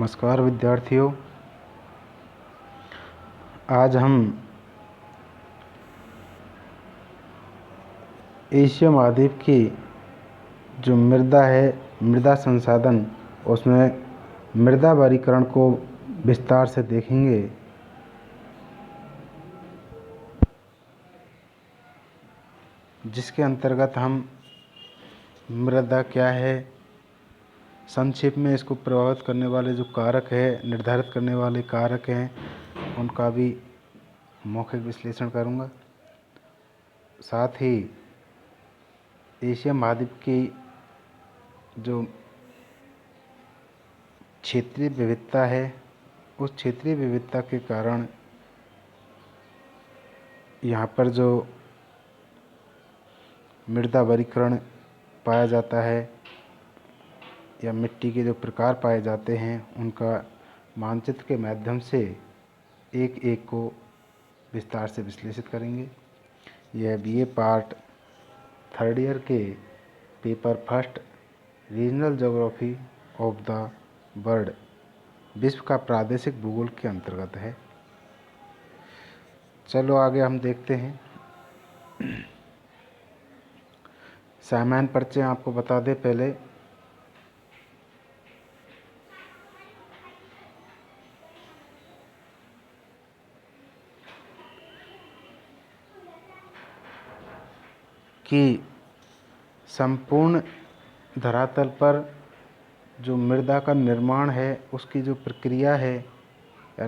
नमस्कार विद्यार्थियों। आज हम एशिया महाद्वीप की जो मृदा है, मृदा संसाधन, उसमें मृदा वर्गीकरण को विस्तार से देखेंगे। जिसके अंतर्गत हम मृदा क्या है, संक्षेप में इसको प्रभावित करने वाले जो कारक है, निर्धारित करने वाले कारक हैं, उनका भी मौखिक विश्लेषण करूंगा। साथ ही एशिया महाद्वीप की जो क्षेत्रीय विविधता है, उस क्षेत्रीय विविधता के कारण यहाँ पर जो मृदा वर्गीकरण पाया जाता है या मिट्टी के जो प्रकार पाए जाते हैं, उनका मानचित्र के माध्यम से एक एक को विस्तार से विश्लेषित करेंगे। यह बीए पार्ट 3rd ईयर के paper first regional geography of the world, विश्व का प्रादेशिक भूगोल के अंतर्गत है। चलो आगे हम देखते हैं। सामान्य परिचय आपको बता दें पहले। कि संपूर्ण धरातल पर जो मृदा का निर्माण है, उसकी जो प्रक्रिया है या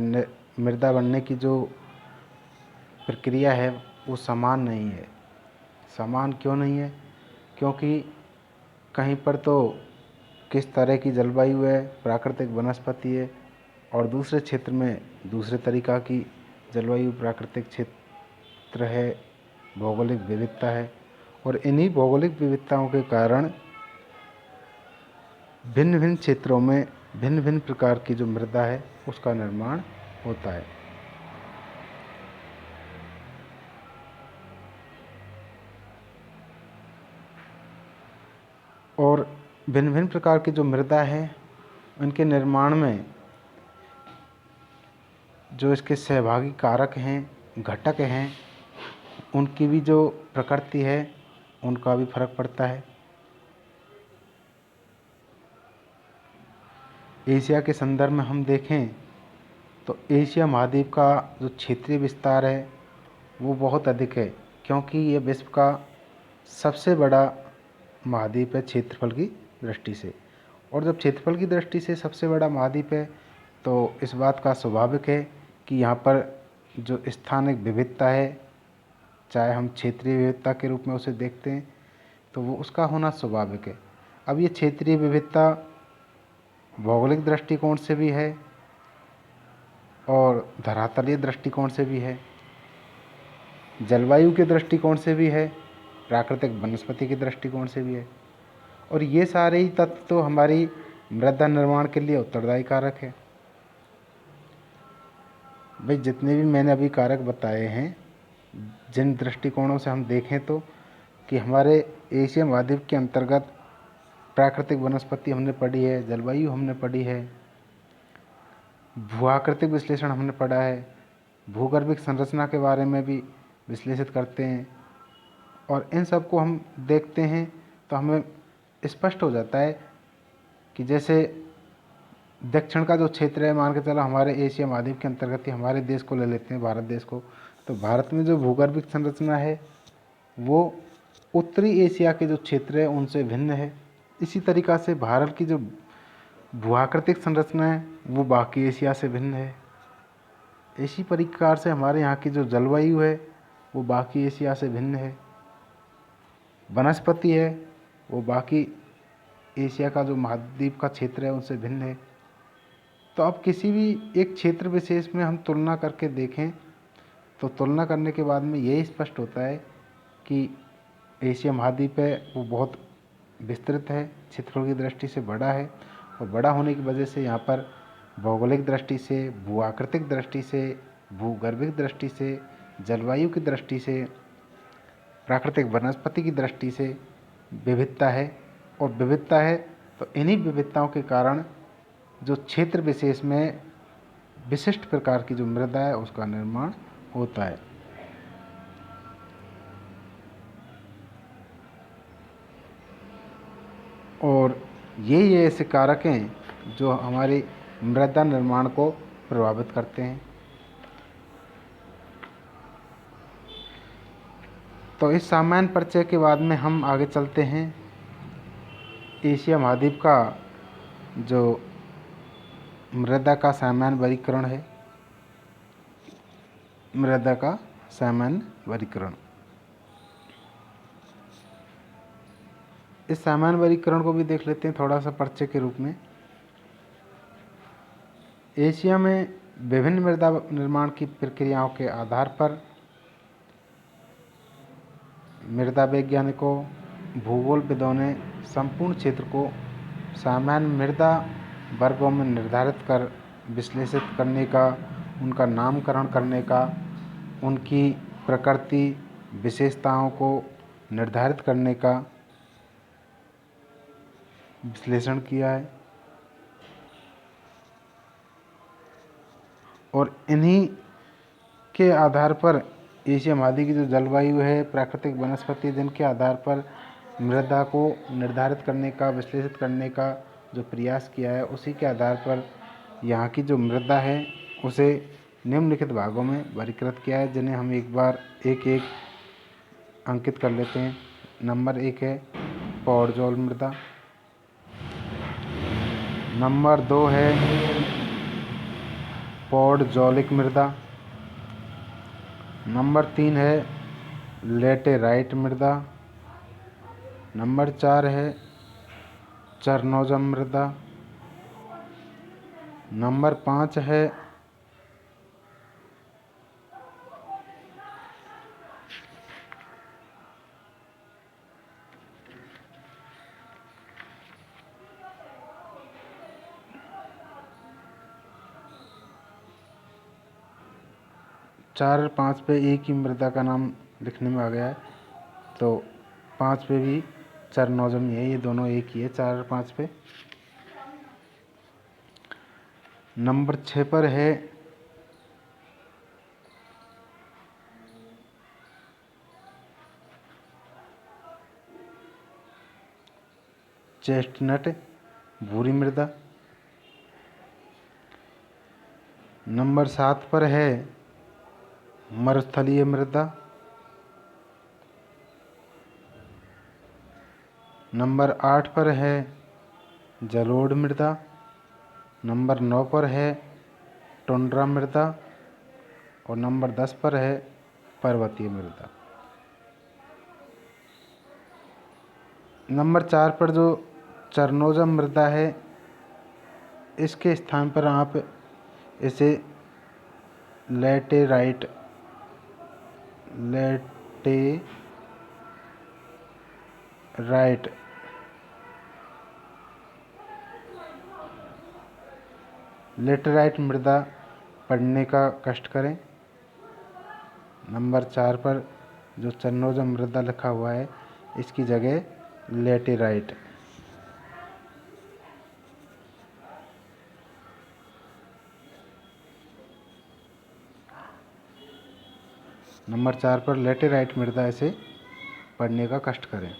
मृदा बनने की जो प्रक्रिया है, वो समान नहीं है। समान क्यों नहीं है? क्योंकि कहीं पर तो किस तरह की जलवायु है, प्राकृतिक वनस्पति है, और दूसरे क्षेत्र में दूसरे तरीक़ा की जलवायु, प्राकृतिक क्षेत्र है, भौगोलिक विविधता है। और इन्हीं भौगोलिक विविधताओं के कारण भिन्न भिन्न क्षेत्रों में भिन्न भिन्न प्रकार की जो मृदा है, उसका निर्माण होता है। और भिन्न भिन्न प्रकार की जो मृदा है, उनके निर्माण में जो इसके सहभागी कारक हैं, घटक हैं, उनकी भी जो प्रकृति है, उनका भी फर्क पड़ता है। एशिया के संदर्भ में हम देखें तो एशिया महाद्वीप का जो क्षेत्रीय विस्तार है, वो बहुत अधिक है, क्योंकि ये विश्व का सबसे बड़ा महाद्वीप है क्षेत्रफल की दृष्टि से। और जब क्षेत्रफल की दृष्टि से सबसे बड़ा महाद्वीप है, तो इस बात का स्वाभाविक है कि यहाँ पर जो स्थानिक विविधता है, चाहे हम क्षेत्रीय विविधता के रूप में उसे देखते हैं, तो वो उसका होना स्वाभाविक है। अब ये क्षेत्रीय विविधता भौगोलिक दृष्टिकोण से भी है और धरातलीय दृष्टिकोण से भी है, जलवायु के दृष्टिकोण से भी है, प्राकृतिक वनस्पति के दृष्टिकोण से भी है। और ये सारे ही तत्व तो हमारी मृदा निर्माण के लिए उत्तरदायी कारक है। भाई, जितने भी मैंने अभी कारक बताए हैं, जिन दृष्टिकोणों से हम देखें तो कि हमारे एशिया महाद्वीप के अंतर्गत प्राकृतिक वनस्पति हमने पढ़ी है, जलवायु हमने पढ़ी है, भूआकृतिक विश्लेषण हमने पढ़ा है, भूगर्भिक संरचना के बारे में भी विश्लेषित करते हैं। और इन सब को हम देखते हैं तो हमें स्पष्ट हो जाता है कि जैसे दक्षिण का जो क्षेत्र है, मान के चलो हमारे एशिया महाद्वीप के अंतर्गत ही हमारे देश को ले लेते हैं, भारत देश को, तो भारत में जो भूगर्भिक संरचना है, वो उत्तरी एशिया के जो क्षेत्र है उनसे भिन्न है। इसी तरीक़ा से भारत की जो भूआकृतिक संरचना है, वो बाकी एशिया से भिन्न है। इसी प्रकार से हमारे यहाँ की जो जलवायु है, वो बाकी एशिया से भिन्न है। वनस्पति है, वो बाकी एशिया का जो महाद्वीप का क्षेत्र है, उनसे भिन्न है। तो अब किसी भी एक क्षेत्र विशेष में हम तुलना करके देखें, तो तुलना करने के बाद में यही स्पष्ट होता है कि एशिया महाद्वीप है, वो बहुत विस्तृत है, क्षेत्रफल की दृष्टि से बड़ा है। और बड़ा होने की वजह से यहाँ पर भौगोलिक दृष्टि से, भूआकृतिक दृष्टि से, भूगर्भिक दृष्टि से, जलवायु की दृष्टि से, प्राकृतिक वनस्पति की दृष्टि से विविधता है। और विविधता है तो इन्हीं विविधताओं के कारण जो क्षेत्र विशेष में विशिष्ट प्रकार की जो मृदा है उसका निर्माण होता है। और ये ऐसे कारक हैं जो हमारी मृदा निर्माण को प्रभावित करते हैं। तो इस सामान्य परिचय के बाद में हम आगे चलते हैं एशिया महाद्वीप का जो मृदा का सामान्य वर्गीकरण है। मृदा का सामान्य वर्गीकरण, इस सामान्य वर्गीकरण को भी देख लेते हैं थोड़ा सा परिचय के रूप में। एशिया में विभिन्न मृदा निर्माण की प्रक्रियाओं के आधार पर मृदा वैज्ञानिकों, भूगोलविदों ने संपूर्ण क्षेत्र को सामान्य मृदा वर्गों में निर्धारित कर विश्लेषित करने का, उनका नामकरण करने का, उनकी प्रकृति विशेषताओं को निर्धारित करने का विश्लेषण किया है। और इन्हीं के आधार पर एशिया महाद्वीप की जो जलवायु है, प्राकृतिक वनस्पति, जिनके आधार पर मृदा को निर्धारित करने का, विश्लेषित करने का जो प्रयास किया है, उसी के आधार पर यहाँ की जो मृदा है उसे निम्नलिखित भागों में वर्गीकृत किया है, जिन्हें हम एक बार एक एक अंकित कर लेते हैं। नंबर 1 है पौडजोल मृदा। नंबर 2 है पौडजोलिक मृदा। नंबर 3 है लेटेराइट मृदा। नंबर 4 है चरनोजम मृदा। नंबर 5 है चार और 5 पे एक ही मृदा का नाम लिखने में आ गया है, तो 5 पे भी चरनोजम ही है, ये दोनों एक ही है 4 और 5 पे। नंबर 6 पर है चेस्टनट भूरी मृदा। नंबर 7 पर है मरुस्थलीय मृदा। नंबर 8 पर है जलोढ़ मृदा। नंबर 9 पर है टुंड्रा मृदा। और नंबर 10 पर है पर्वतीय मृदा। नंबर 4 पर जो चरनोजम मृदा है, इसके स्थान पर आप इसे लेटेराइट मृदा पढ़ने का कष्ट करें। नंबर 4 पर जो चरनोजम मृदा लिखा हुआ है, इसकी जगह लेटेराइट। नंबर 4 पर लेटेराइट मृदा, इसे पढ़ने का कष्ट करें।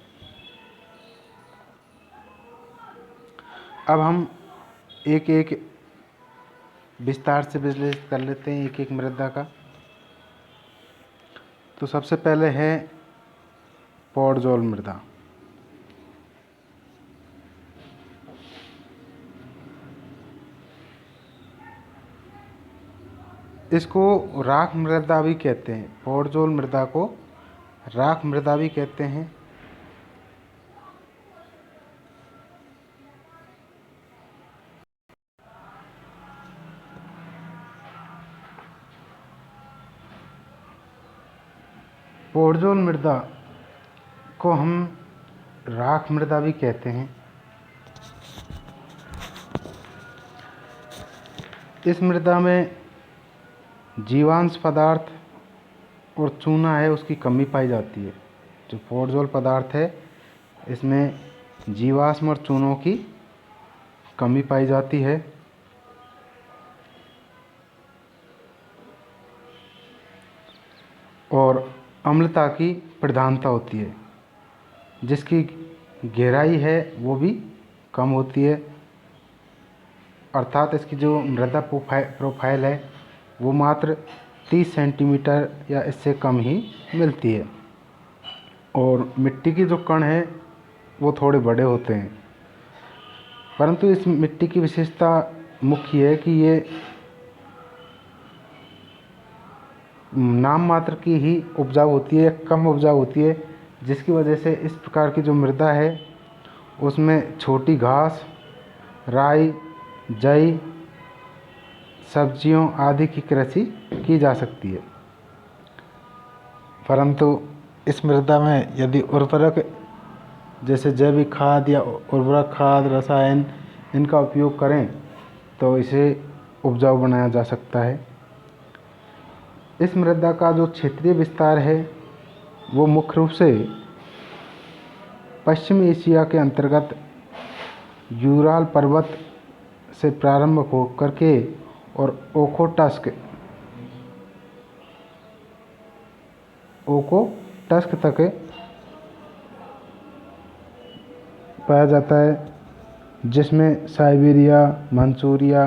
अब हम एक एक विस्तार से विश्लेषण कर लेते हैं एक एक मृदा का। तो सबसे पहले है पौडजोल मृदा। इसको राख मृदा भी कहते हैं। पौडजोल मृदा को राख मृदा भी कहते हैं। पौडजोल मृदा को हम राख मृदा भी कहते हैं। इस मृदा में जीवांश पदार्थ और चूना है, उसकी कमी पाई जाती है। जो पौडजोल पदार्थ है, इसमें जीवाश्म और चूनों की कमी पाई जाती है। और अम्लता की प्रधानता होती है, जिसकी गहराई है वो भी कम होती है, अर्थात इसकी जो मृदा प्रोफाइल है वो मात्र 30 सेंटीमीटर या इससे कम ही मिलती है। और मिट्टी की जो कण है वो थोड़े बड़े होते हैं, परंतु इस मिट्टी की विशेषता मुख्य है कि ये नाम मात्र की ही उपजाऊ होती है, कम उपजाऊ होती है, जिसकी वजह से इस प्रकार की जो मृदा है उसमें छोटी घास, राई, जई, सब्जियों आदि की कृषि की जा सकती है। परंतु इस मृदा में यदि उर्वरक जैसे जैविक खाद या उर्वरक खाद, रसायन इनका उपयोग करें तो इसे उपजाऊ बनाया जा सकता है। इस मृदा का जो क्षेत्रीय विस्तार है वो मुख्य रूप से पश्चिम एशिया के अंतर्गत यूराल पर्वत से प्रारंभ होकर के और ओकोटस्क तक पाया जाता है, जिसमें साइबेरिया, मंचूरिया,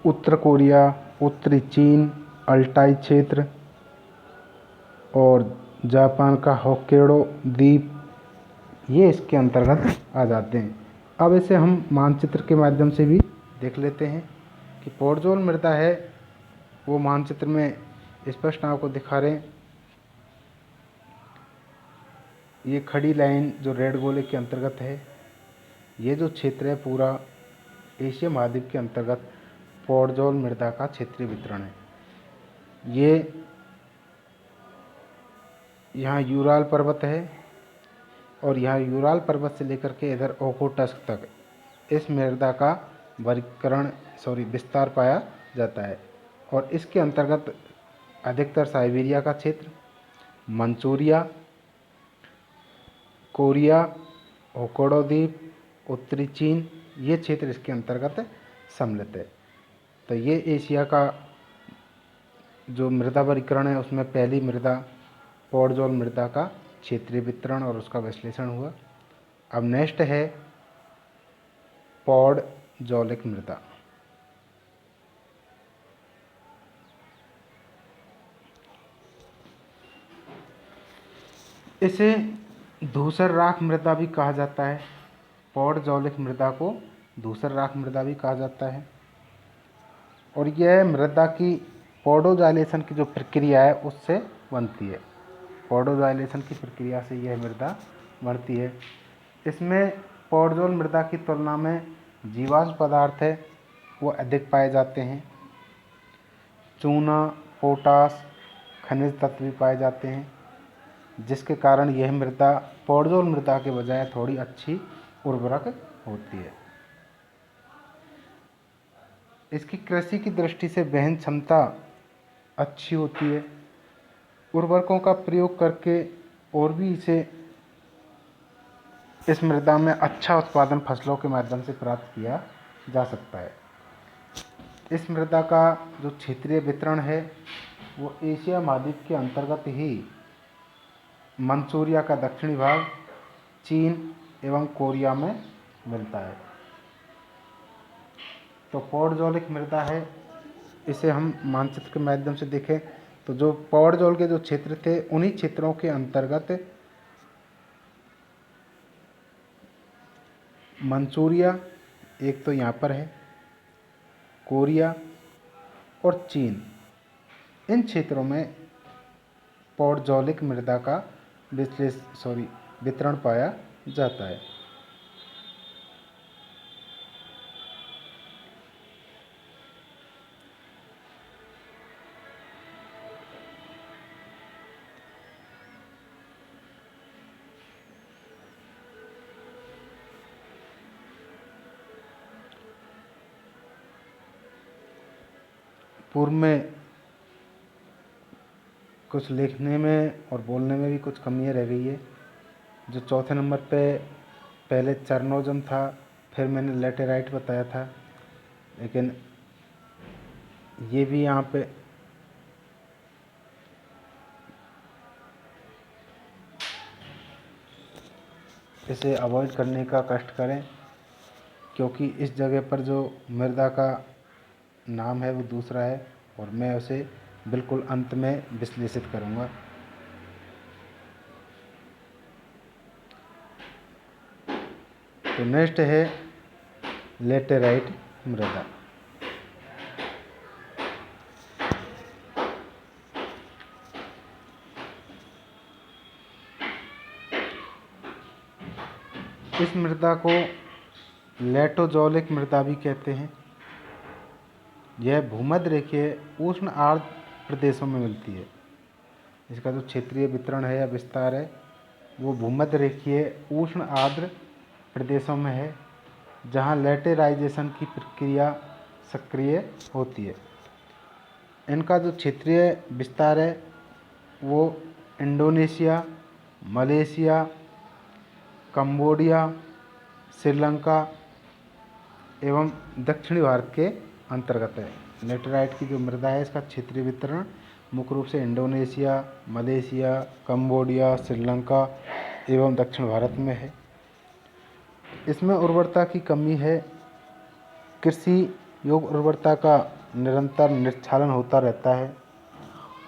उत्तर कोरिया, उत्तरी चीन, अल्टाई क्षेत्र और जापान का होक्काइडो द्वीप ये इसके अंतर्गत आ जाते हैं। अब इसे हम मानचित्र के माध्यम से भी देख लेते हैं कि पोडजोल मृदा है वो मानचित्र में स्पष्ट आपको दिखा रहे हैं। ये खड़ी लाइन जो रेड गोले के अंतर्गत है, ये जो क्षेत्र है पूरा एशिया महाद्वीप के अंतर्गत पोडजोल मृदा का क्षेत्रीय वितरण है। ये यहाँ यूराल पर्वत है और यहाँ यूराल पर्वत से लेकर के इधर ओखोटस्क तक इस मृदा का विस्तार पाया जाता है। और इसके अंतर्गत अधिकतर साइबेरिया का क्षेत्र, मंचूरिया, कोरिया, होक्काइडो द्वीप, उत्तरी चीन ये क्षेत्र इसके अंतर्गत सम्मिलित है। तो ये एशिया का जो मृदा वर्गीकरण है उसमें पहली मृदा पोडजोल मृदा का क्षेत्रीय वितरण और उसका विश्लेषण हुआ। अब नेक्स्ट है पोडजोलिक मृदा। इसे धूसर राख मृदा भी कहा जाता है। पोडजोलिक मृदा को धूसर राख मृदा भी कहा जाता है और यह मृदा की पोडोजाइलेशन की जो प्रक्रिया है उससे बनती है। पोडोजाइलेशन की प्रक्रिया से यह मृदा बढ़ती है। इसमें पोडजोल मृदा की तुलना में जीवाश्म पदार्थ है वो अधिक पाए जाते हैं। चूना, पोटास, खनिज तत्व भी पाए जाते हैं, जिसके कारण यह मृदा पोडजोल मृदा के बजाय थोड़ी अच्छी उर्वरक होती है। इसकी कृषि की दृष्टि से वहन क्षमता अच्छी होती है। उर्वरकों का प्रयोग करके और भी इस मृदा में अच्छा उत्पादन फसलों के माध्यम से प्राप्त किया जा सकता है। इस मृदा का जो क्षेत्रीय वितरण है वो एशिया महाद्वीप के अंतर्गत ही मंचूरिया का दक्षिणी भाग, चीन एवं कोरिया में मिलता है। तो पोडजोलिक मृदा है, इसे हम मानचित्र के माध्यम से देखें तो जो पोडजोल के जो क्षेत्र थे उन्हीं क्षेत्रों के अंतर्गत मंचूरिया एक तो यहाँ पर है, कोरिया और चीन, इन क्षेत्रों में पोडजोलिक मृदा का वितरण पाया जाता है। पूर्व में कुछ लिखने में और बोलने में भी कुछ कमियाँ रह गई है। जो चौथे नंबर पे पहले चरनोजम था, फिर मैंने लेटेराइट बताया था, लेकिन ये भी यहाँ पे इसे अवॉइड करने का कष्ट करें, क्योंकि इस जगह पर जो मृदा का नाम है वो दूसरा है और मैं उसे बिल्कुल अंत में विश्लेषित करूँगा। तो नेक्स्ट है लेटेराइट मृदा। इस मृदा को लेटोजोलिक मृदा भी कहते हैं। यह भूमध्य रेखीय उष्ण आर्द्र प्रदेशों में मिलती है। इसका जो क्षेत्रीय वितरण है या विस्तार है वो भूमध्य रेखीय उष्ण आर्द्र प्रदेशों में है, जहाँ लेटेराइजेशन की प्रक्रिया सक्रिय होती है। इनका जो क्षेत्रीय विस्तार है वो इंडोनेशिया, मलेशिया, कंबोडिया, श्रीलंका एवं दक्षिणी भारत के अंतर्गत है। लेटेराइट की जो मृदा है इसका क्षेत्रीय वितरण मुख्य रूप से इंडोनेशिया, मलेशिया, कंबोडिया, श्रीलंका एवं दक्षिण भारत में है। इसमें उर्वरता की कमी है। कृषि योग्य उर्वरता का निरंतर निस्खलन होता रहता है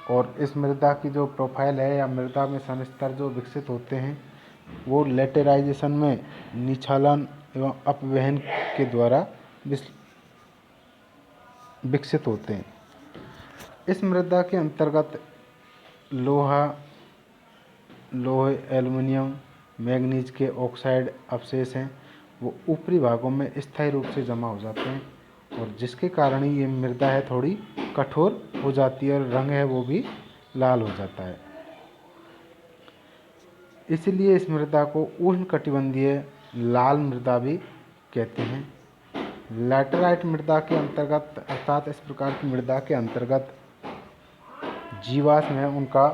और इस मृदा की जो प्रोफाइल है या मृदा में संस्तर जो विकसित होते हैं वो लेटेराइजेशन में निस्खलन एवं अपवहन के द्वारा विकसित होते हैं। इस मृदा के अंतर्गत लोहे, एल्युमिनियम, मैंगनीज के ऑक्साइड अवशेष हैं वो ऊपरी भागों में स्थायी रूप से जमा हो जाते हैं और जिसके कारण ही ये मृदा है थोड़ी कठोर हो जाती है और रंग है वो भी लाल हो जाता है। इसलिए इस मृदा को उष्णकटिबंधीय लाल मृदा भी कहते हैं। लैटेराइट मृदा के अंतर्गत अर्थात इस प्रकार की मृदा के अंतर्गत जीवाश्म है उनका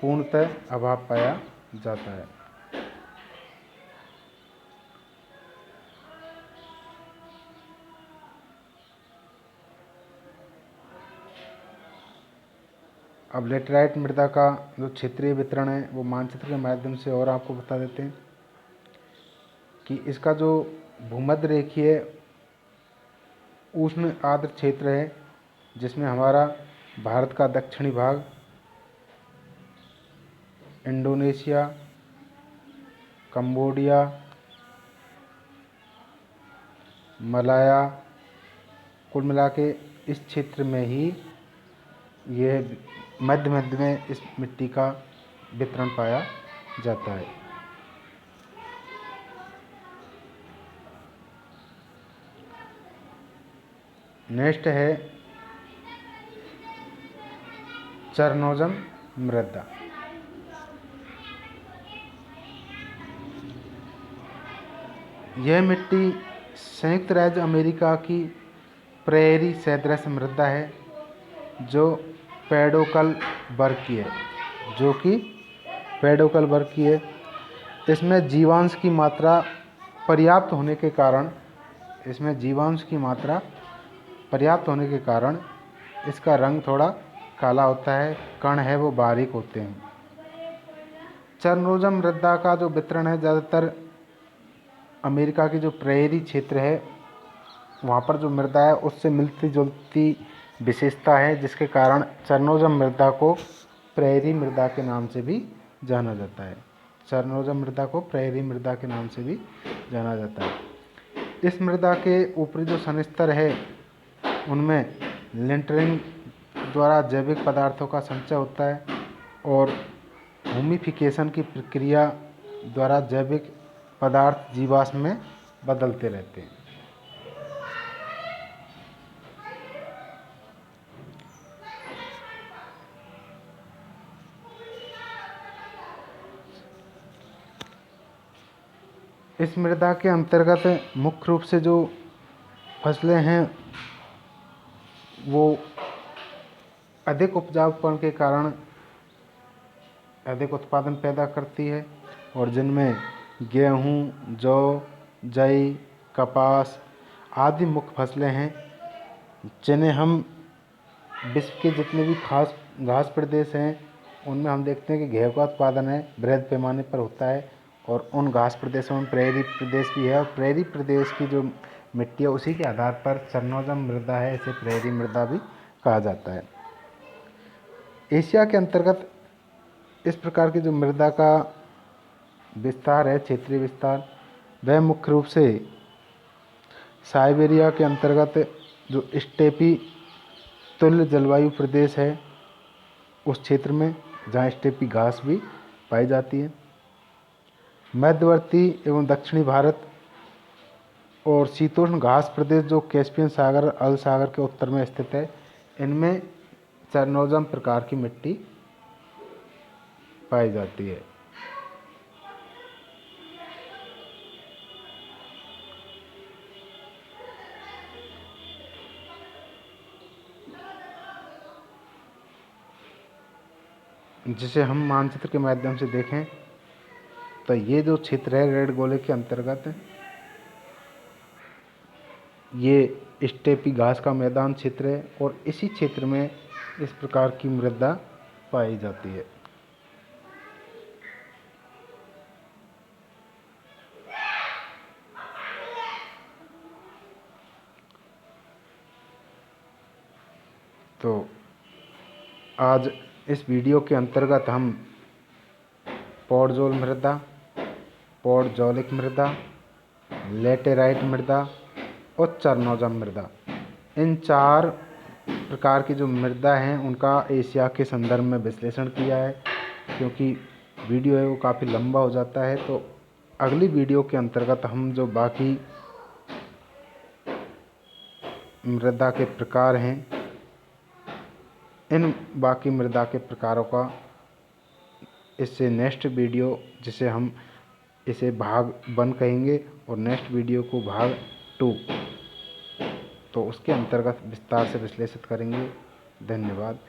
पूर्णतः अभाव पाया जाता है। अब लेटेराइट मृदा का जो क्षेत्रीय वितरण है वो मानचित्र के माध्यम से और आपको बता देते हैं कि इसका जो भूमध्य रेखीय उष्ण आर्द्र क्षेत्र है जिसमें हमारा भारत का दक्षिणी भाग, इंडोनेशिया, कंबोडिया, मलाया, कुल मिला के इस क्षेत्र में ही यह मध्य में इस मिट्टी का वितरण पाया जाता है। नेक्स्ट है चरनोजम मृदा। यह मिट्टी संयुक्त राज्य अमेरिका की प्रेयरी सदृश मृदा है जो पेडोकल वर्ग की है, इसमें जीवांश की मात्रा पर्याप्त होने के कारण इसका रंग थोड़ा काला होता है, कण है वो बारीक होते हैं। चरनोजम मृदा का जो वितरण है ज़्यादातर अमेरिका की जो प्रेयरी क्षेत्र है वहाँ पर जो मृदा है उससे मिलती जुलती विशेषता है, जिसके कारण चरनोजम मृदा को प्रेयरी मृदा के नाम से भी जाना जाता है। इस मृदा के ऊपरी जो संस्तर है उनमें लिंटरिंग द्वारा जैविक पदार्थों का संचय होता है और ह्यूमिफिकेशन की प्रक्रिया द्वारा जैविक पदार्थ जीवाश्म में बदलते रहते हैं। इस मृदा के अंतर्गत मुख्य रूप से जो फसलें हैं वो अधिक उपजाऊपन के कारण अधिक उत्पादन पैदा करती है और जिनमें गेहूँ, जौ, जई, कपास आदि मुख्य फसलें हैं, जिन्हें हम विश्व के जितने भी घास प्रदेश हैं उनमें हम देखते हैं कि गेहूं का उत्पादन है बृहद पैमाने पर होता है और उन घास प्रदेशों में प्रेरी प्रदेश भी है, और प्रेरी प्रदेश की जो मिट्टी है उसी के आधार पर चरनोजम मृदा है, इसे प्रेरी मृदा भी कहा जाता है। एशिया के अंतर्गत इस प्रकार की जो मृदा का विस्तार है, क्षेत्रीय विस्तार, वह मुख्य रूप से साइबेरिया के अंतर्गत जो स्टेपी तुल्य जलवायु प्रदेश है उस क्षेत्र में, जहाँ स्टेपी घास भी पाई जाती है। मध्यवर्ती एवं दक्षिणी भारत और शीतोष्ण घास प्रदेश जो कैस्पियन सागर अरब सागर के उत्तर में स्थित है, इनमें चरनोजम प्रकार की मिट्टी पाई जाती है। जिसे हम मानचित्र के माध्यम से देखें तो ये जो क्षेत्र है रेड गोले के अंतर्गत, ये स्टेपी घास का मैदान क्षेत्र है और इसी क्षेत्र में इस प्रकार की मृदा पाई जाती है। तो आज इस वीडियो के अंतर्गत हम पॉडजोल मृदा, पॉडजोलिक मृदा, लेटेराइट मृदा और चरनोजम मृदा, इन 4 प्रकार की जो मृदा हैं उनका एशिया के संदर्भ में विश्लेषण किया है। क्योंकि वीडियो है वो काफ़ी लंबा हो जाता है, तो अगली वीडियो के अंतर्गत हम जो बाकी मृदा के प्रकार हैं, इन बाकी मृदा के प्रकारों का इससे नेक्स्ट वीडियो, जिसे हम इसे भाग 1 कहेंगे और नेक्स्ट वीडियो को भाग 2, तो उसके अंतर्गत विस्तार से विश्लेषित करेंगे। धन्यवाद।